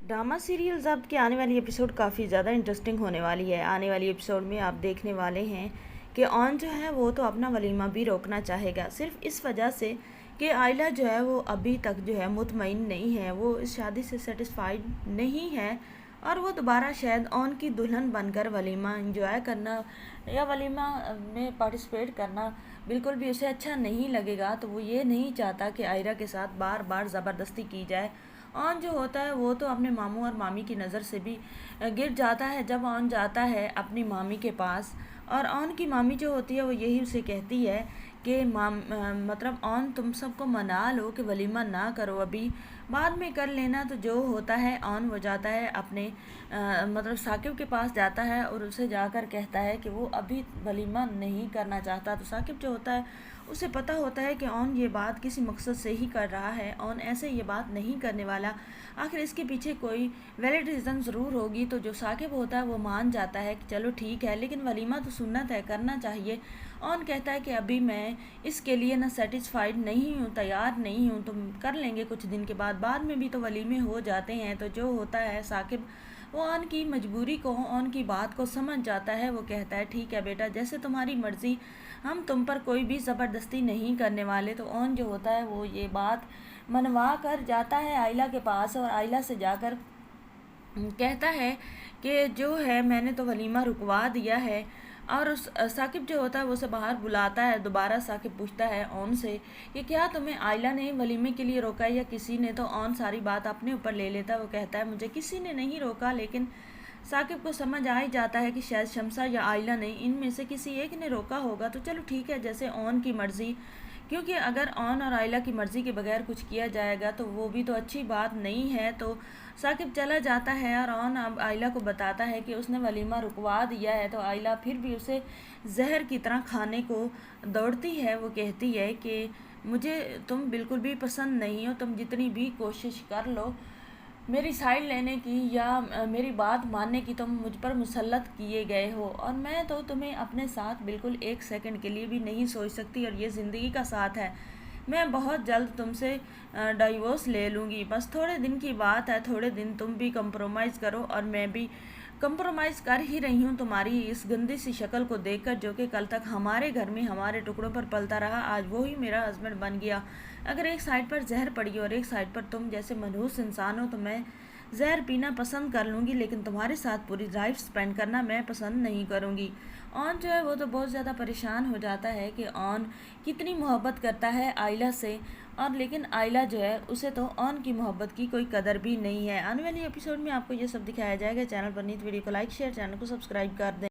Drama serial ज़ब्त के आने वाली एपिसोड काफ़ी ज़्यादा इंटरेस्टिंग होने वाली है। आने वाली एपिसोड में आप देखने वाले हैं कि ऑन जो है वो तो अपना वलीमा भी रोकना चाहेगा, सिर्फ इस वजह से कि आयला जो है वो अभी तक जो है मुतमईन नहीं है, वो इस शादी से सेटिस्फाइड नहीं है और वो दोबारा शायद ऑन की दुल्हन बनकर वलीमा इंजॉय करना या वलीमा में पार्टिसिपेट करना बिल्कुल भी उसे अच्छा नहीं लगेगा। तो वो ये नहीं चाहता कि आयरा के साथ बार बार ज़बरदस्ती की जाए। ऑन जो होता है वो तो अपने मामू और मामी की नज़र से भी गिर जाता है जब ऑन जाता है अपनी मामी के पास, और ऑन की मामी जो होती है वो यही उसे कहती है कि मतलब ऑन तुम सबको मना लो कि वलीमा ना करो, अभी बाद में कर लेना। तो जो होता है ऑन वो जाता है अपने मतलब साकिब के पास जाता है और उसे जाकर कहता है कि वो अभी वलीमा नहीं करना चाहता। तो साकिब जो होता है उसे पता होता है कि ऑन ये बात किसी मकसद से ही कर रहा है, ऑन ऐसे ये बात नहीं करने वाला, आखिर इसके पीछे कोई वैलिड रीज़न ज़रूर होगी। तो जो साकिब होता है वो मान जाता है कि चलो ठीक है, लेकिन वलीमा तो सुन्नत है, करना चाहिए। ऑन कहता है कि अभी मैं इसके लिए ना सेटिस्फाइड नहीं हूँ, तैयार नहीं हूँ, तो कर लेंगे कुछ दिन के बाद में भी तो वलीमे हो जाते हैं। तो जो होता है साकिब वो ऑन की मजबूरी को, ऑन की बात को समझ जाता है। वो कहता है ठीक है बेटा, जैसे तुम्हारी मर्ज़ी, हम तुम पर कोई भी ज़बरदस्ती नहीं करने वाले। तो ऑन जो होता है वो ये बात मनवा कर जाता है आयला के पास और आयला से जाकर कहता है कि जो है मैंने तो वलीमा रुकवा दिया है। और उस साकिब जो होता है वो उसे बाहर बुलाता है। दोबारा साकिब पूछता है ऑन से कि क्या तुम्हें आयला ने वलीमे के लिए रोका या किसी ने। तो ऑन सारी बात अपने ऊपर ले लेता है। वो कहता है मुझे किसी ने नहीं रोका, लेकिन साकिब को समझ आ ही जाता है कि शायद शमसा या आयला ने, इनमें से किसी एक ने रोका होगा। तो चलो ठीक है, जैसे ऑन की मर्ज़ी, क्योंकि अगर ऑन और आयला की मर्ज़ी के बगैर कुछ किया जाएगा तो वो भी तो अच्छी बात नहीं है। तो साकिब चला जाता है और ऑन अब आयला को बताता है कि उसने वलीमा रुकवा दिया है। तो आयला फिर भी उसे जहर की तरह खाने को दौड़ती है। वो कहती है कि मुझे तुम बिल्कुल भी पसंद नहीं हो, तुम जितनी भी कोशिश कर लो मेरी साइड लेने की या मेरी बात मानने की, तुम मुझ पर मुसल्लत किए गए हो और मैं तो तुम्हें अपने साथ बिल्कुल एक सेकंड के लिए भी नहीं सोच सकती, और ये ज़िंदगी का साथ है। मैं बहुत जल्द तुमसे डाइवोर्स ले लूँगी, बस थोड़े दिन की बात है, थोड़े दिन तुम भी कंप्रोमाइज़ करो और मैं भी कंप्रोमाइज़ कर ही रही हूँ तुम्हारी इस गंदी सी शक्ल को देखकर, जो कि कल तक हमारे घर में हमारे टुकड़ों पर पलता रहा, आज वो ही मेरा हस्बैंड बन गया। अगर एक साइड पर जहर पड़ी और एक साइड पर तुम जैसे मनहूस इंसान हो तो मैं जहर पीना पसंद कर लूँगी, लेकिन तुम्हारे साथ पूरी लाइफ स्पेंड करना मैं पसंद नहीं करूँगी। ऑन जो है वो तो बहुत ज़्यादा परेशान हो जाता है कि ऑन कितनी मोहब्बत करता है आयला से, और लेकिन आयला जो है उसे तो ऑन की मोहब्बत की कोई कदर भी नहीं है। आने वाली एपिसोड में आपको ये सब दिखाया जाएगा। चैनल पर नीचे वीडियो को लाइक शेयर, चैनल को सब्सक्राइब कर दें।